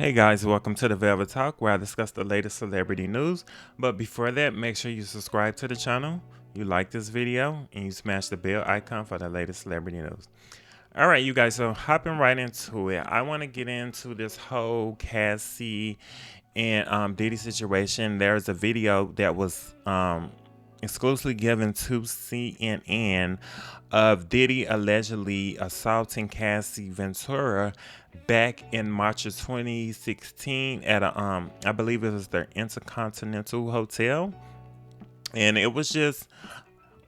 Hey guys, welcome to the Velvet Talk where I discuss the latest celebrity news. But before that, make sure you subscribe to the channel, you like this video, and you smash the bell icon for the latest celebrity news. All right, you guys, so hopping right into it, I want to get into this whole Cassie and Diddy situation. There's a video that was exclusively given to CNN of Diddy allegedly assaulting Cassie Ventura back in March of 2016 at a I believe it was their Intercontinental Hotel, and it was just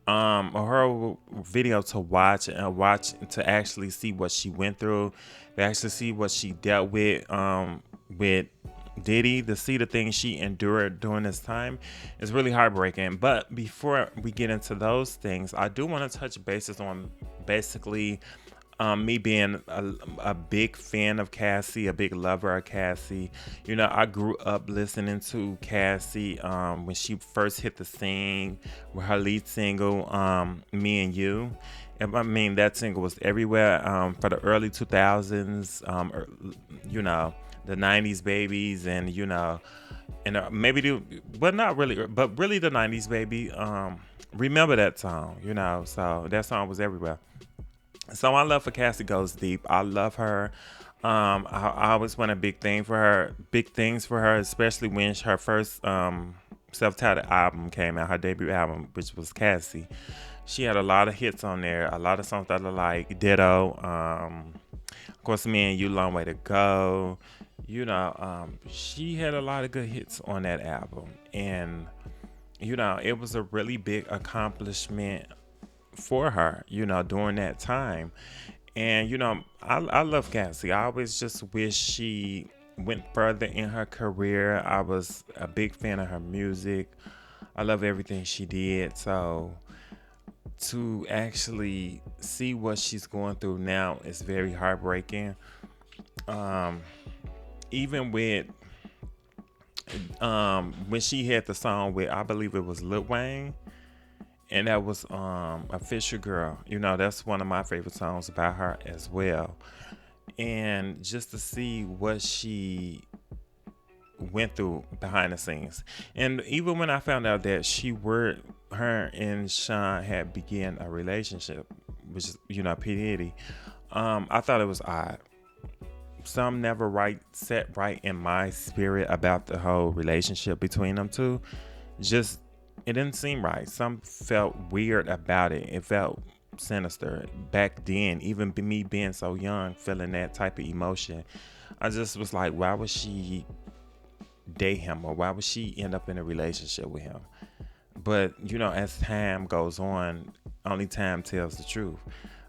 a horrible video to watch and watch to actually see what she went through, to actually see what she dealt with Diddy, to see the things she endured during this time is really heartbreaking. But before we get into those things, I do want to touch bases on basically me being a big fan of Cassie, a big lover of Cassie. You know, I grew up listening to Cassie when she first hit the scene with her lead single, Me and You. And I mean, that single was everywhere for the early 2000s, you know, the 90s babies, and, you know, and well, not really, but really the 90s baby. Remember that song, you know, so that song was everywhere. So my love for Cassie goes deep. I love her. I always want a big things for her, especially when her first self-titled album came out, her debut album, which was Cassie. She had a lot of hits on there, a lot of songs that I like. Ditto. Of course, Me and You, Long Way to Go. You know, she had a lot of good hits on that album, and you know, it was a really big accomplishment for her, you know, during that time. And, you know, I love Cassie. I always just wish she went further in her career. I was a big fan of her music. I love everything she did. So to actually see what she's going through now is very heartbreaking. Even with when she had the song with, I believe it was Lil Wayne, and that was a Fisher Girl. You know, that's one of my favorite songs by her as well. And just to see what she went through behind the scenes, and even when I found out that her and Sean had began a relationship, which is, you know, P Diddy, I thought it was odd. Some never set right in my spirit about the whole relationship between them two. Just, it didn't seem right. Some felt weird about it. It felt sinister back then. Even me being so young, feeling that type of emotion, I just was like, why would she date him, or why would she end up in a relationship with him? But you know, as time goes on, only time tells the truth.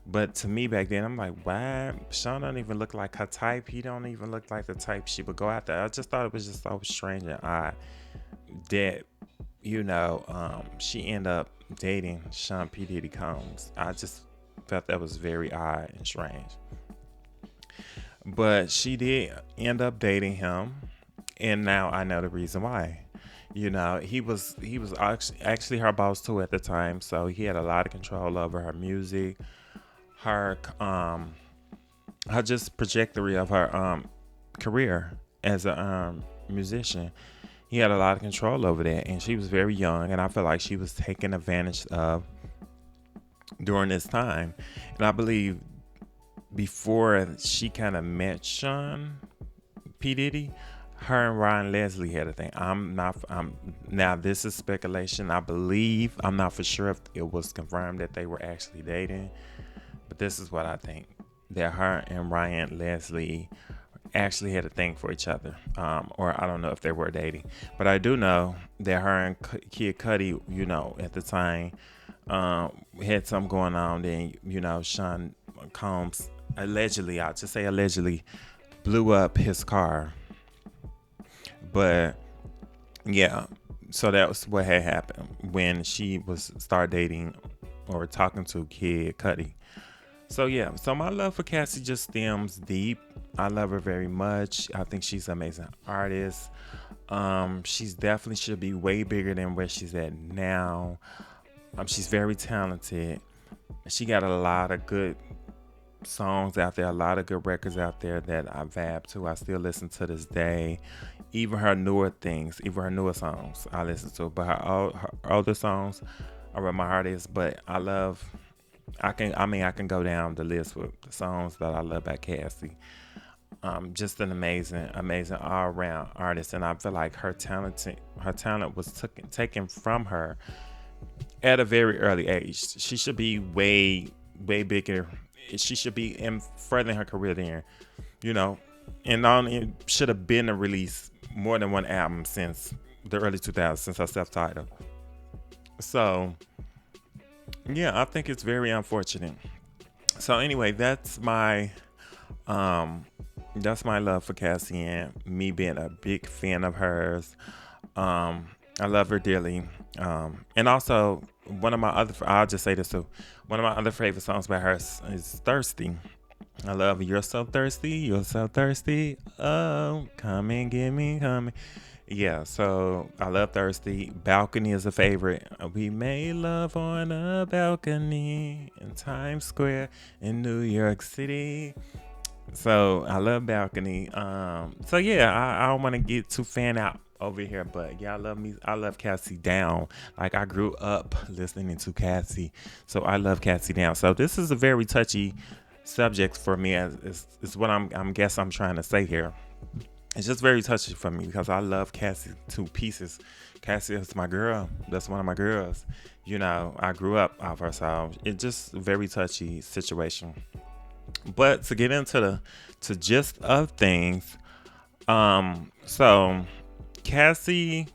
But to me back then, I'm like, why? Sean don't even look like her type. He don't even look like the type she would go after. I just thought it was just so strange and odd that, you know, she ended up dating Sean P. Diddy Combs. I just felt that was very odd and strange. But she did end up dating him, and now I know the reason why. You know, he was actually her boss too at the time, so he had a lot of control over her music, her her just trajectory of her career as a musician. He had a lot of control over that, and she was very young, and I feel like she was taken advantage of during this time. And I believe before she kind of met Sean P. Diddy, her and Ryan Leslie had a thing. Now this is speculation. I believe, I'm not for sure if it was confirmed that they were actually dating, but this is what I think, that her and Ryan Leslie actually had a thing for each other, or I don't know if they were dating, but I do know that her and Kid Cudi, you know, at the time, had something going on. Then, you know, Sean Combs allegedly, I'll just say allegedly, blew up his car. But yeah, so that was what had happened when she was start dating or talking to Kid Cudi. So yeah, so my love for Cassie just stems deep. I love her very much. I think she's an amazing artist. She's definitely should be way bigger than where she's at now. She's very talented. She got a lot of good songs out there, a lot of good records out there that I vibe to. I still listen to this day. Even her newer things, even her newer songs, I listen to. But her older songs are where my heart is. But I can go down the list with the songs that I love by Cassie. Just an amazing all around artist, and I feel like her talent was taken from her at a very early age. She should be way bigger. She should be in further in her career than, you know, and on it should have been a release more than one album since the early 2000s, since her self-titled. So yeah, I think it's very unfortunate. So anyway, um that's my love for Cassie and me being a big fan of hers. I love her dearly. And also one of my other I'll just say this too. One of my other favorite songs by her is Thirsty. I love You're So Thirsty, You're So Thirsty. Oh, come and get me, come. Yeah, so I love Thirsty. Balcony is a favorite. We made love on a balcony in Times Square in New York City. So I love Balcony. So yeah, I don't want to get too fan out over here, but yeah, I love me. I love Cassie down. Like I grew up listening to Cassie, so I love Cassie down. So this is a very touchy subject for me, as is what I'm trying to say here. It's just very touchy for me because I love Cassie to pieces. Cassie is my girl. That's one of my girls. You know, I grew up off her, so it's just a very touchy situation. But to get into the to gist of things, so Cassie,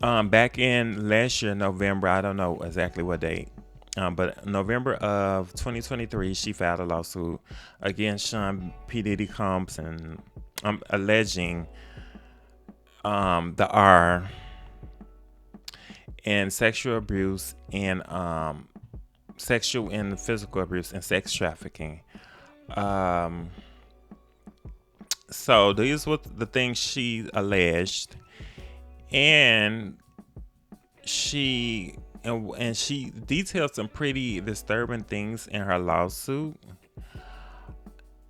back in last year November, I don't know exactly what date, but November of 2023, she filed a lawsuit against Sean P. Diddy Combs and alleging the R and sexual abuse and sexual and physical abuse and sex trafficking. Um, so these were the things she alleged, and she detailed some pretty disturbing things in her lawsuit.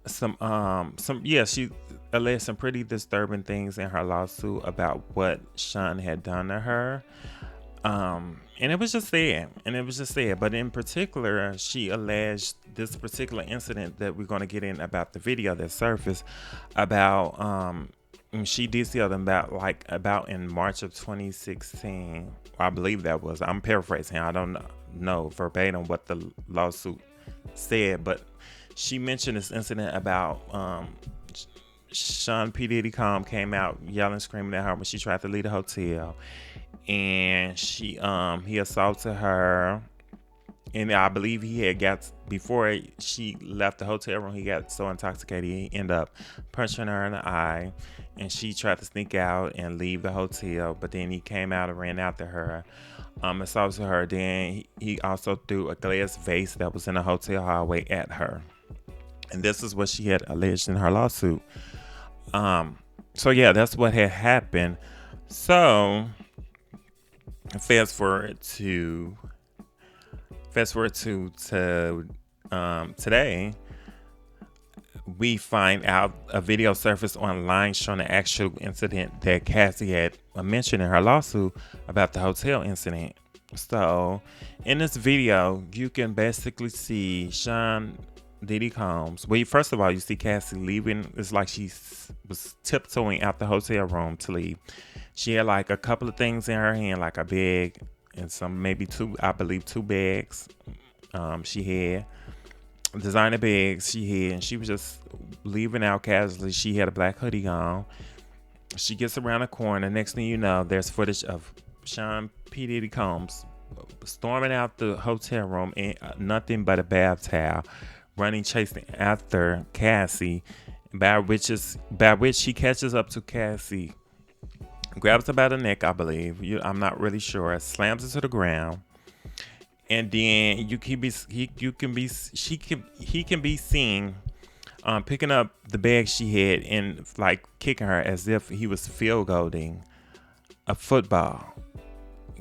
She alleged some pretty disturbing things in her lawsuit about what Sean had done to her. And it was just sad. But in particular, she alleged this particular incident that we're going to get in about the video that surfaced about, she detailed about in March of 2016. I believe that was, I'm paraphrasing. I don't know verbatim what the lawsuit said, but she mentioned this incident about, Sean P. Diddy came out yelling, screaming at her when she tried to leave the hotel, and he assaulted her, and I believe he had got before she left the hotel room. He got so intoxicated he ended up punching her in the eye, and she tried to sneak out and leave the hotel, but then he came out and ran after her, assaulted her. Then he also threw a glass vase that was in the hotel hallway at her, and this is what she had alleged in her lawsuit. So yeah, that's what had happened. So fast forward to today, we find out a video surfaced online showing the actual incident that Cassie had mentioned in her lawsuit about the hotel incident. So in this video, you can basically see Sean Diddy Combs. Well, first of all, you see Cassie leaving. It's like she was tiptoeing out the hotel room to leave. She had like a couple of things in her hand, like a bag and maybe two bags. She had designer bags and she was just leaving out casually. She had a black hoodie on. She gets around the corner. Next thing you know, there's footage of Sean P. Diddy Combs storming out the hotel room in nothing but a bath towel, chasing after Cassie, by which he catches up to Cassie, grabs her by the neck, I believe. I'm not really sure. Slams her to the ground, and then he can be seen picking up the bag she had and like kicking her as if he was field goaling a football,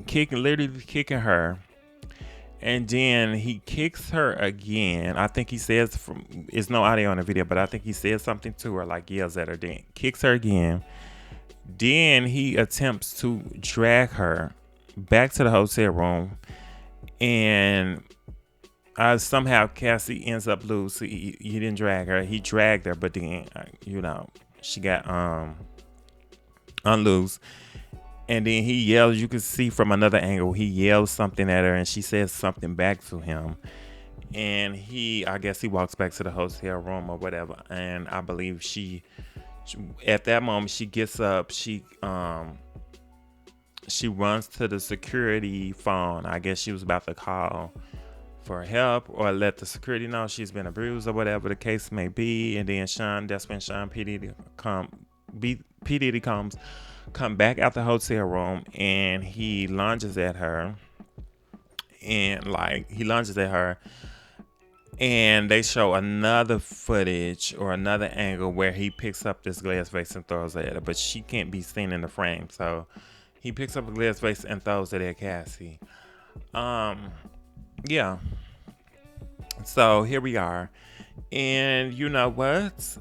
literally kicking her. And then he kicks her again. I think he says, it's no audio on the video, but I think he says something to her, like yells at her, then kicks her again. Then he attempts to drag her back to the hotel room, and somehow Cassie ends up loose. He didn't drag her. He dragged her, but then, she got unloose. And then he yells, you can see from another angle, he yells something at her and she says something back to him. And I guess he walks back to the hotel room or whatever. And I believe at that moment, she gets up, she runs to the security phone. I guess she was about to call for help or let the security know she's been abused or whatever the case may be. And then that's when Sean P. Diddy comes back out the hotel room, and he lunges at her, and they show another footage or another angle where he picks up this glass vase and throws it at her, but she can't be seen in the frame. So he picks up a glass vase and throws it at Cassie. Yeah. So here we are, and you know what?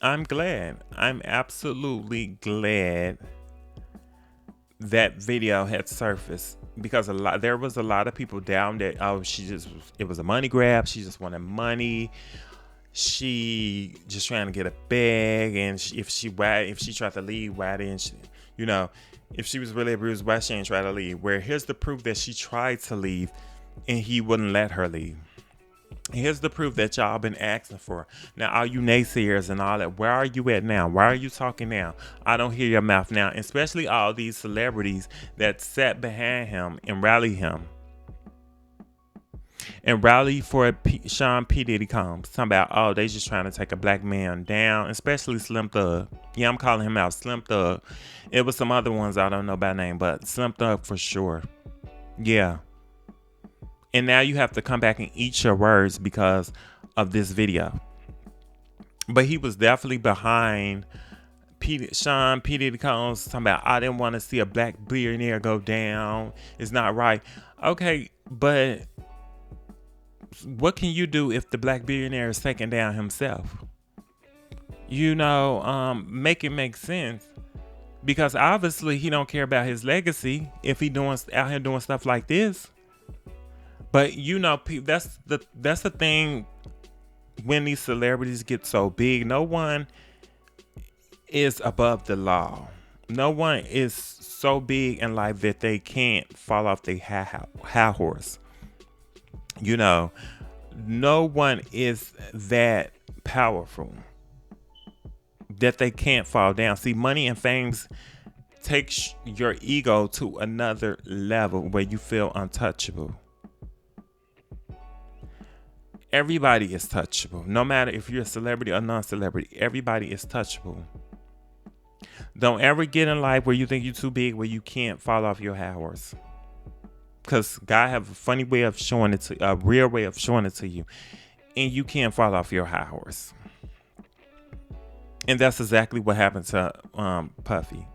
I'm glad. I'm absolutely glad that video had surfaced, because there was a lot of people down that, it was a money grab. She just wanted money. She just trying to get a bag, and if she tried to leave, why didn't she? If she was really abused, why she ain't try to leave? Where here's the proof that she tried to leave, and he wouldn't let her leave. Here's the proof that y'all been asking for. Now, all you naysayers and all that, where are you at now? Why are you talking now? I don't hear your mouth now, especially all these celebrities that sat behind him and rallied him. And rally for Sean P. Diddy comes. Talking about, they just trying to take a black man down, especially Slim Thug. Yeah, I'm calling him out, Slim Thug. It was some other ones I don't know by name, but Slim Thug for sure. Yeah. And now you have to come back and eat your words because of this video. But he was definitely behind Sean P. Diddy Combs talking about, I didn't want to see a black billionaire go down. It's not right. Okay, but what can you do if the black billionaire is taken down himself? Make it make sense. Because obviously he don't care about his legacy if he out here doing stuff like this. But that's the thing when these celebrities get so big. No one is above the law. No one is so big in life that they can't fall off their high horse. No one is that powerful that they can't fall down. See, money and fame takes your ego to another level where you feel untouchable. Everybody is touchable. No matter if you're a celebrity or non-celebrity, everybody is touchable. Don't ever get in life where you think you're too big, where you can't fall off your high horse. Because God have a funny way of showing it to a real way of showing it to you. And you can't fall off your high horse. And that's exactly what happened to Puffy.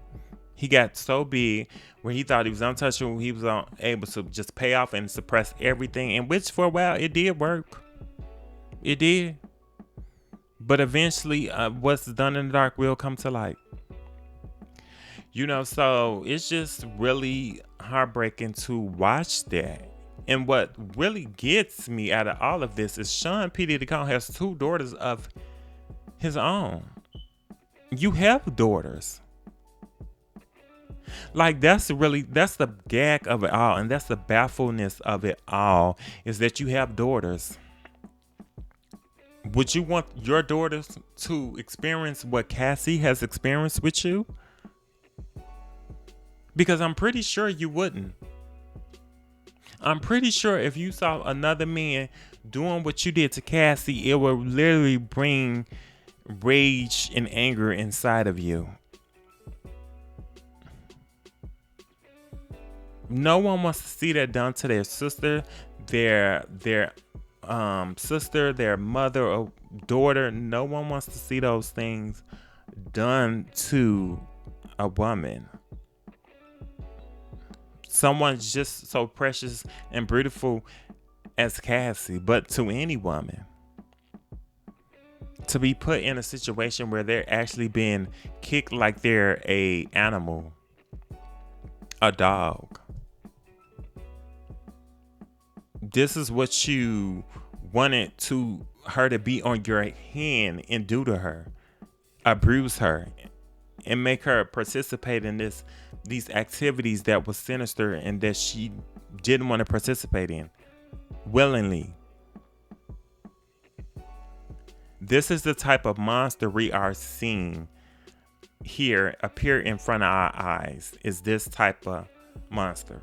He got so big where he thought he was untouchable. He was able to just pay off and suppress everything. And which for a while, it did work. It did. But eventually, what's done in the dark will come to light. So it's just really heartbreaking to watch that. And what really gets me out of all of this is Sean P. Diddy has 2 daughters of his own. You have daughters. Like, that's the gag of it all. And that's the baffleness of it all, is that you have daughters. Would you want your daughters to experience what Cassie has experienced with you? Because I'm pretty sure you wouldn't. I'm pretty sure if you saw another man doing what you did to Cassie, it would literally bring rage and anger inside of you. No one wants to see that done to their sister, their sister, their mother or daughter. No one wants to see those things done to a woman. someone just so precious and beautiful as Cassie, but to any woman, to be put in a situation where they're actually being kicked like they're a animal, a dog. This is what you wanted to her to be on your hand and do to her, abuse her, and make her participate in these activities that was sinister and that she didn't want to participate in willingly. This is the type of monster we are seeing here appear in front of our eyes. Is this type of monster.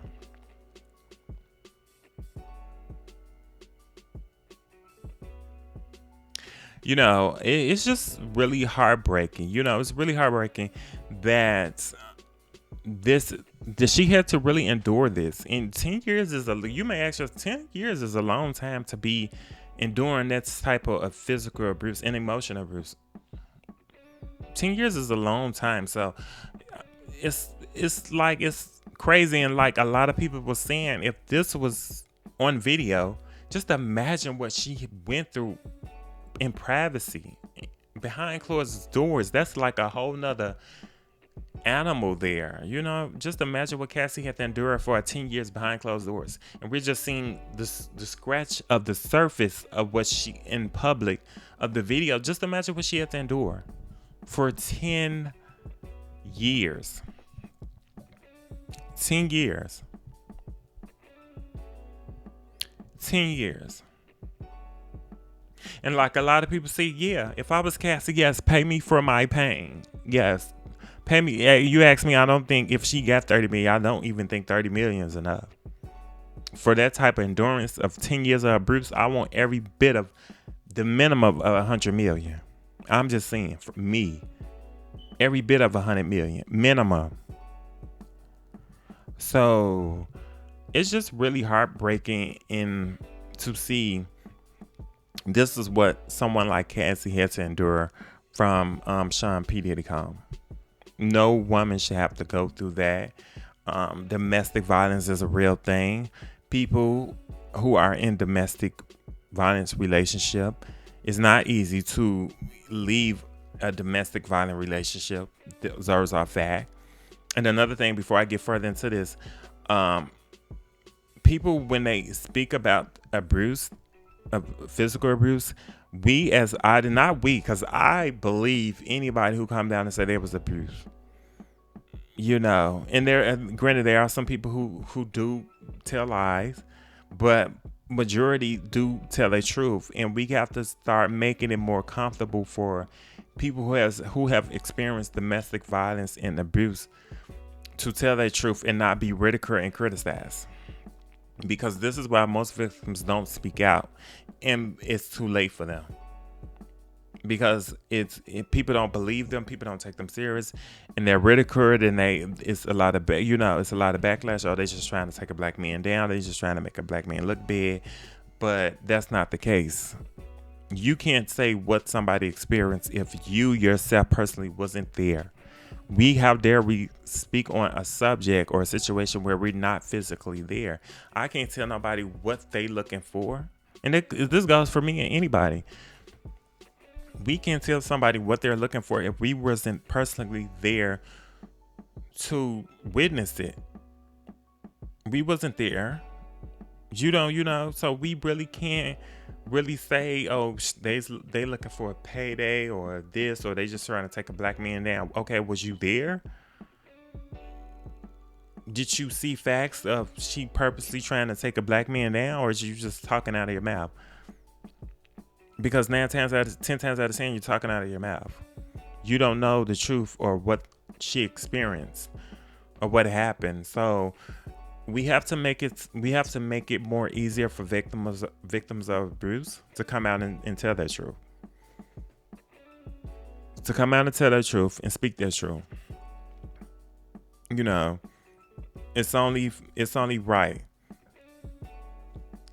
It's just really heartbreaking. It's really heartbreaking that this that she had to really endure this. And 10 years you may ask yourself, 10 years is a long time to be enduring that type of physical abuse and emotional abuse. 10 years is a long time. So it's crazy. And like a lot of people were saying, if this was on video, just imagine what she went through in privacy, behind closed doors. That's like a whole nother animal there. Just imagine what Cassie had to endure for 10 years behind closed doors. And we're just seeing the scratch of the surface of what she in public of the video. Just imagine what she had to endure for 10 years. 10 years. 10 years. And like a lot of people say, yeah, if I was Cassie, yes, pay me for my pain. Yes, pay me. Yeah, you ask me, I don't think if she got 30 million, I don't even think 30 million is enough. For that type of endurance of 10 years of abuse, I want every bit of the minimum of 100 million. I'm just saying, for me, every bit of 100 million minimum. So it's just really heartbreaking to see. This is what someone like Cassie had to endure from Sean P. Diddy Combs. No woman should have to go through that. Domestic violence is a real thing. People who are in domestic violence relationship, it's not easy to leave a domestic violent relationship. Those are fact. And another thing, before I get further into this, people, when they speak about abuse, physical abuse, because I believe anybody who come down and say there was abuse, and granted, there are some people who do tell lies, but majority do tell the truth. And we have to start making it more comfortable for people who have experienced domestic violence and abuse to tell their truth and not be ridiculed and criticized. Because this is why most victims don't speak out, and it's too late for them. Because people don't believe them, people don't take them serious, and they're ridiculed, and it's a lot of backlash. Oh, they're just trying to take a black man down. They're just trying to make a black man look bad, but that's not the case. You can't say what somebody experienced if you yourself personally wasn't there. How dare we speak on a subject or a situation where we're not physically there? I can't tell nobody what they looking for. And this goes for me and anybody. We can't tell somebody what they're looking for if we wasn't personally there to witness it. We wasn't there. So we really can't really say, oh, they looking for a payday or this, or they just trying to take a black man down. Okay, was you there? Did you see facts of she purposely trying to take a black man down, or is you just talking out of your mouth? Because 10 times out of 10, you're talking out of your mouth. You don't know the truth or what she experienced or what happened. So we have to make it more easier for victims of abuse to come out and tell their truth. To come out and tell their truth and speak their truth. It's only right.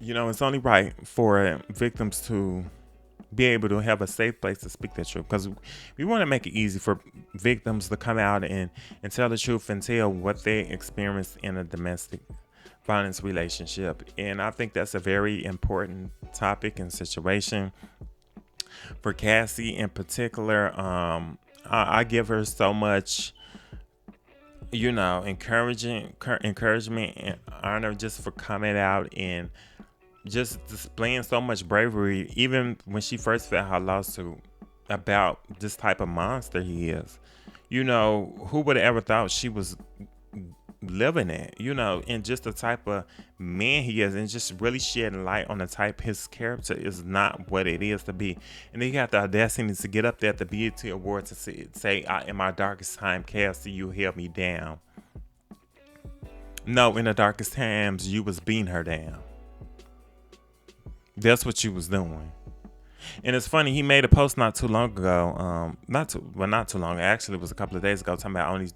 It's only right for victims to be able to have a safe place to speak that truth, because we want to make it easy for victims to come out and tell the truth and tell what they experienced in a domestic violence relationship. And I think that's a very important topic and situation for Cassie in particular. I give her so much, encouragement and honor just for coming out and just displaying so much bravery, even when she first filed her lawsuit about this type of monster he is. Who would have ever thought she was living it, and just the type of man he is, and just really shedding light on the type his character is not what it is to be. And then you have the audacity to get up there at the BET Awards to say, in my darkest time, Cassie, you held me down. No, in the darkest times, you was beating her down. That's what you was doing. And it's funny, he made a post not too long ago, not too long, actually it was a couple of days ago, talking about only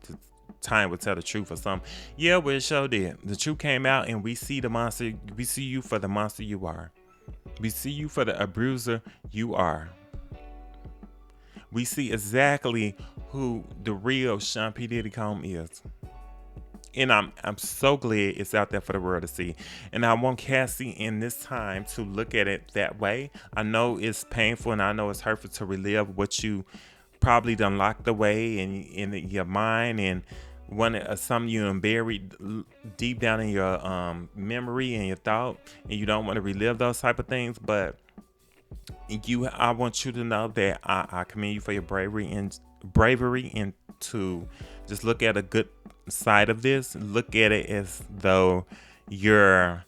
time would tell the truth or something. Yeah, well, it sure did. The truth came out, and we see the monster. We see you for the monster you are. We see you for the abuser you are. We see exactly who the real Sean P. Diddy Combs is. And I'm so glad it's out there for the world to see. And I want Cassie in this time to look at it that way. I know it's painful and I know it's hurtful to relive what you probably done locked away in your mind, and something you buried deep down in your memory and your thought, and you don't want to relive those type of things. But I want you to know that I commend you for your bravery and to just look at a good side of this. Look at it as though the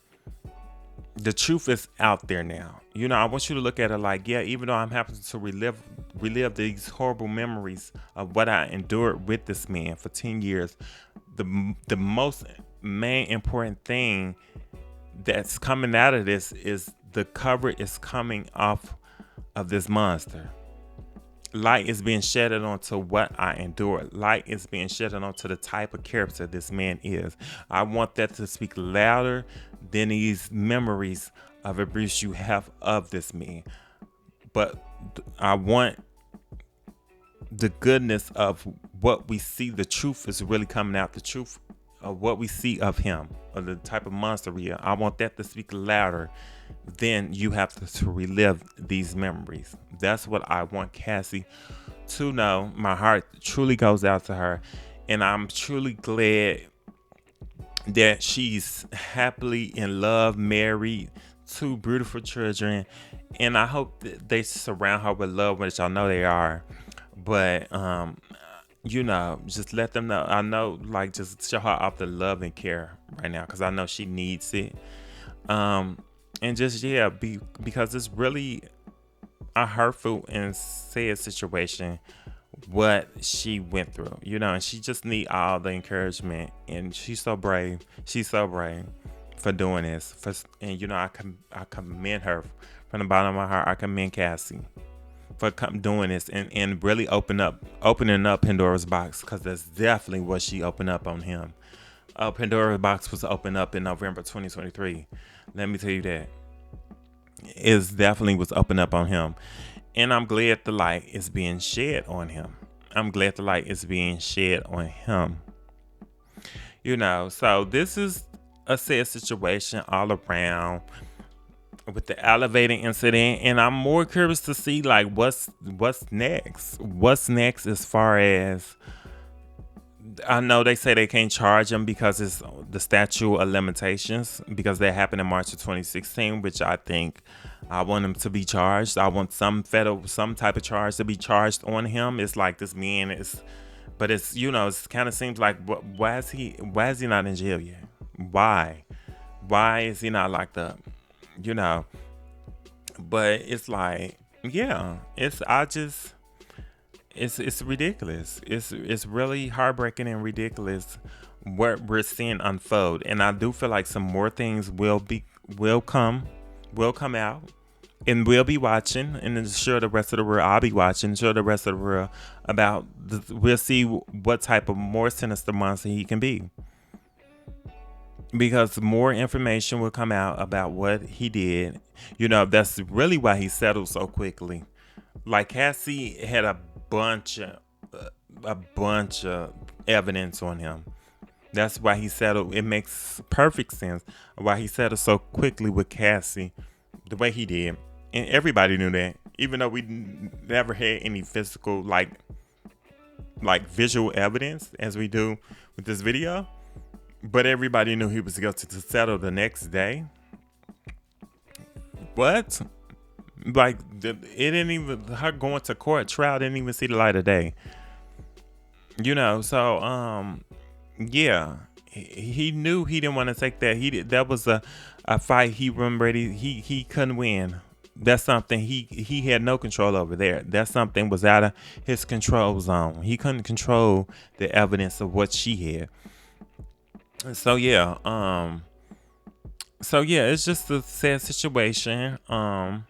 truth is out there now. I want you to look at it like, yeah, even though I'm having to relive these horrible memories of what I endured with this man for 10 years, the most main important thing that's coming out of this is the cover is coming off of this monster. Light is being shedded onto what I endured. Light is being shedded onto the type of character this man is. I want that to speak louder than these memories of abuse you have of this man. But I want the goodness of what we see. The truth is really coming out. The truth of what we see of him, or the type of monster we are. I want that to speak louder than you have to relive these memories. That's what I want Cassie to know. My heart truly goes out to her, and I'm truly glad that she's happily in love, married, 2 beautiful children, and I hope that they surround her with love, which I know they are. But just let them know. I know, like, just show her off the love and care right now, because I know she needs it. And just, because it's really a hurtful and sad situation what she went through, and she just need all the encouragement. And she's so brave. She's so brave for doing this. I commend her from the bottom of my heart. I commend Cassie for doing this and really opening up Pandora's box, because that's definitely what she opened up on him. Pandora's box was opened up in November 2023. Let me tell you that. It definitely was opened up on him. And I'm glad the light is being shed on him. So this is a sad situation all around with the elevator incident. And I'm more curious to see, like, what's next. What's next as far as, I know they say they can't charge him because it's the statute of limitations, because that happened in March of 2016, which I think I want him to be charged. I want some type of charge to be charged on him. It's like this man is, but it's, it kind of seems like, why is he not in jail yet? Why is he not locked up? But it's like, it's ridiculous. It's really heartbreaking and ridiculous what we're seeing unfold. And I do feel like some more things will come out, and we'll be watching, and I'm sure the rest of the world, I'll be watching, sure the rest of the world about we'll see what type of more sinister monster he can be. because more information will come out about what he did. That's really why he settled so quickly. Like Cassie had a bunch of evidence on him. That's why he settled. It makes perfect sense why he settled so quickly with Cassie, the way he did, and everybody knew that. Even though we never had any physical, like visual evidence as we do with this video, but everybody knew he was guilty to settle the next day. What? Like it didn't even her going to court trial didn't even see the light of day. So yeah, he knew he didn't want to take that. That was a fight he wasn't ready. He couldn't win. That's something he had no control over there. That's something was out of his control zone. He couldn't control the evidence of what she had. So yeah, it's just a sad situation. And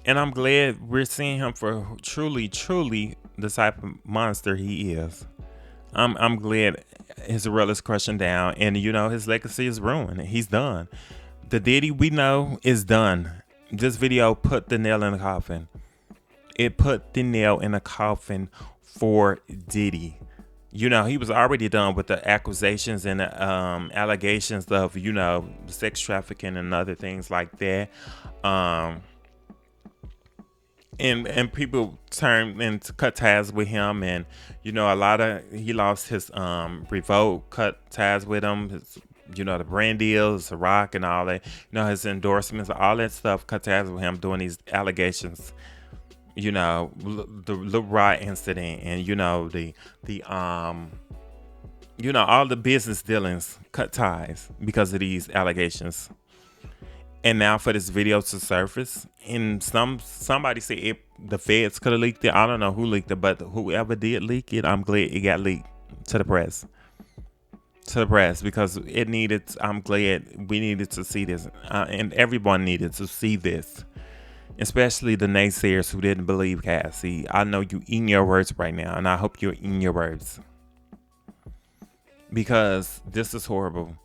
I'm glad we're seeing him for truly, truly the type of monster he is. I'm glad his role is crushing down, and his legacy is ruined. He's done. The Diddy we know is done. This video put the nail in the coffin. It put the nail in the coffin for Diddy. He was already done with the accusations and the, allegations of sex trafficking and other things like that. And people turned and cut ties with him, and he lost his revolt, cut ties with him, his, the brand deals, the rock and all that, his endorsements, all that stuff, cut ties with him doing these allegations, the Lil Rod incident, and all the business dealings cut ties because of these allegations. And now for this video to surface, and somebody said the feds could have leaked it. I don't know who leaked it, but whoever did leak it, I'm glad it got leaked to the press. Because it needed. I'm glad we needed to see this, and everyone needed to see this, especially the naysayers who didn't believe Cassie. I know you eating your words right now, and I hope you're eating your words, because this is horrible.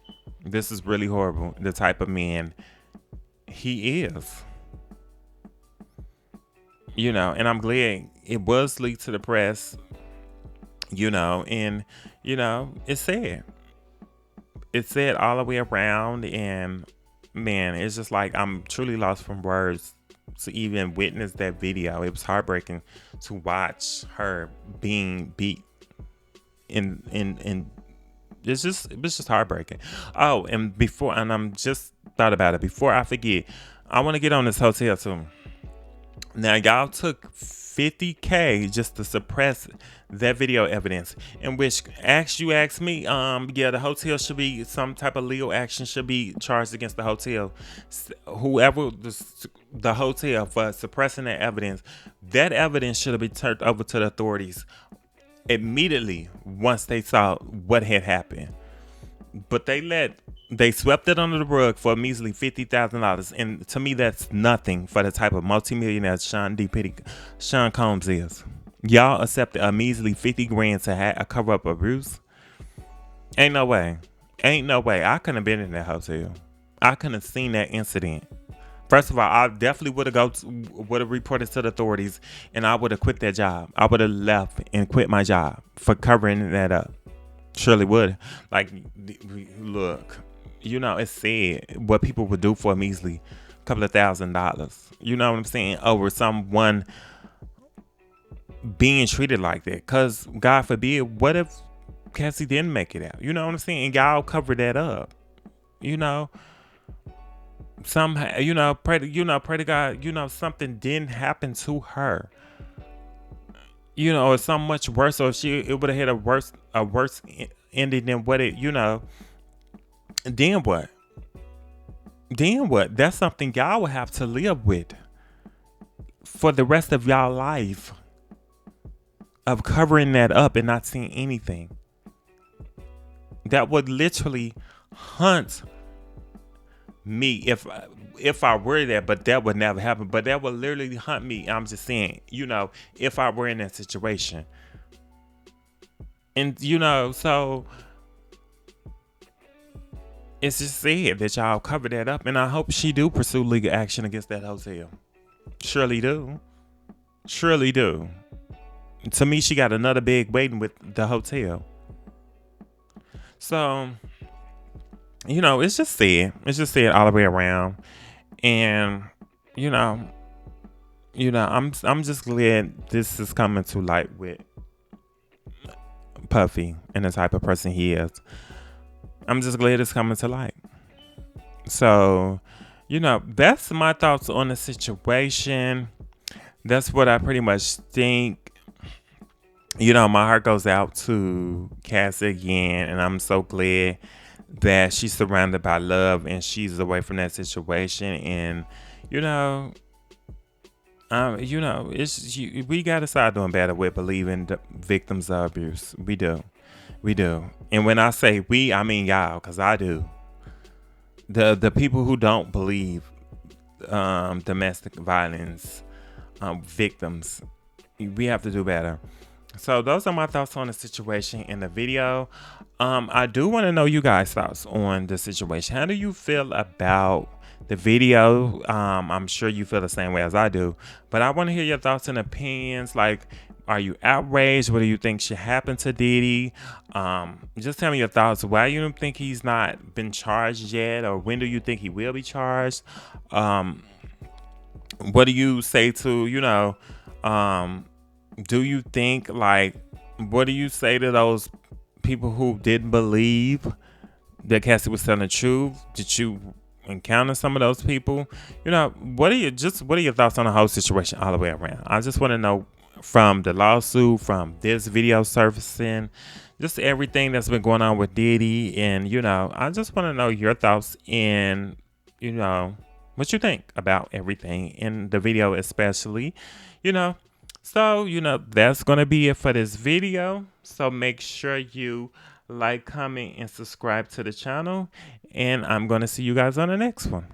This is really horrible. The type of man he is, and I'm glad it was leaked to the press, and it's sad. It's sad all the way around, and man, it's just like I'm truly lost for words to even witness that video. It was heartbreaking to watch her being beat, and it was just heartbreaking. Oh, and I'm just thought about it. Before I forget, I want to get on this hotel too. Now, y'all took $50K just to suppress that video evidence, in which you asked me, the hotel should be, some type of legal action should be charged against the hotel. Whoever the hotel for suppressing that evidence should have been turned over to the authorities immediately once they saw what had happened. But they swept it under the rug for a measly $50,000, and to me that's nothing for the type of multimillionaire Sean Combs is. Y'all accepted a measly 50 grand to cover up abuse? Ain't no way. I couldn't have been in that hotel. I couldn't have seen that incident. First of all, I definitely would have reported to the authorities, and I would have quit that job. I would have left and quit my job for covering that up. Surely would. Like, look, it's sad what people would do for a measly couple of $1,000. You know what I'm saying? Over someone being treated like that. Because, God forbid, what if Cassie didn't make it out? You know what I'm saying? And y'all cover that up. Somehow, pray to God, something didn't happen to her. Or something much worse, or it would have had a worse ending than what it, then what? That's something y'all will have to live with for the rest of y'all life, of covering that up and not seeing anything. That would literally haunt me if I were there, but that would never happen. But that would literally hunt me. I'm just saying, if I were in that situation. And so It's just sad that y'all cover that up, and I hope she do pursue legal action against that hotel. Surely do. Surely do. To me, she got another big waiting with the hotel. So, it's just sad. It's just sad all the way around. And, you know, I'm just glad this is coming to light with Puffy and the type of person he is. I'm just glad it's coming to light. So, that's my thoughts on the situation. That's what I pretty much think. My heart goes out to Cassie again, and I'm so glad that she's surrounded by love and she's away from that situation. And you know, we gotta start doing better with believing the victims of abuse. We do. And when I say we, I mean y'all, cause I do. The people who don't believe domestic violence victims, we have to do better. So those are my thoughts on the situation in the video. I do want to know you guys' thoughts on the situation. How do you feel about the video? I'm sure you feel the same way as I do, but I want to hear your thoughts and opinions. Like, are you outraged? What do you think should happen to Diddy? Just tell me your thoughts. Why you don't think he's not been charged yet, or when do you think he will be charged? What do you say to do you think, like, what do you say to those people who didn't believe that Cassie was telling the truth? Did you encounter some of those people? What are your thoughts on the whole situation all the way around? I just want to know, from the lawsuit, from this video surfacing, just everything that's been going on with Diddy, and I just want to know your thoughts and what you think about everything in the video, especially. So, that's going to be it for this video. So make sure you like, comment, and subscribe to the channel. And I'm going to see you guys on the next one.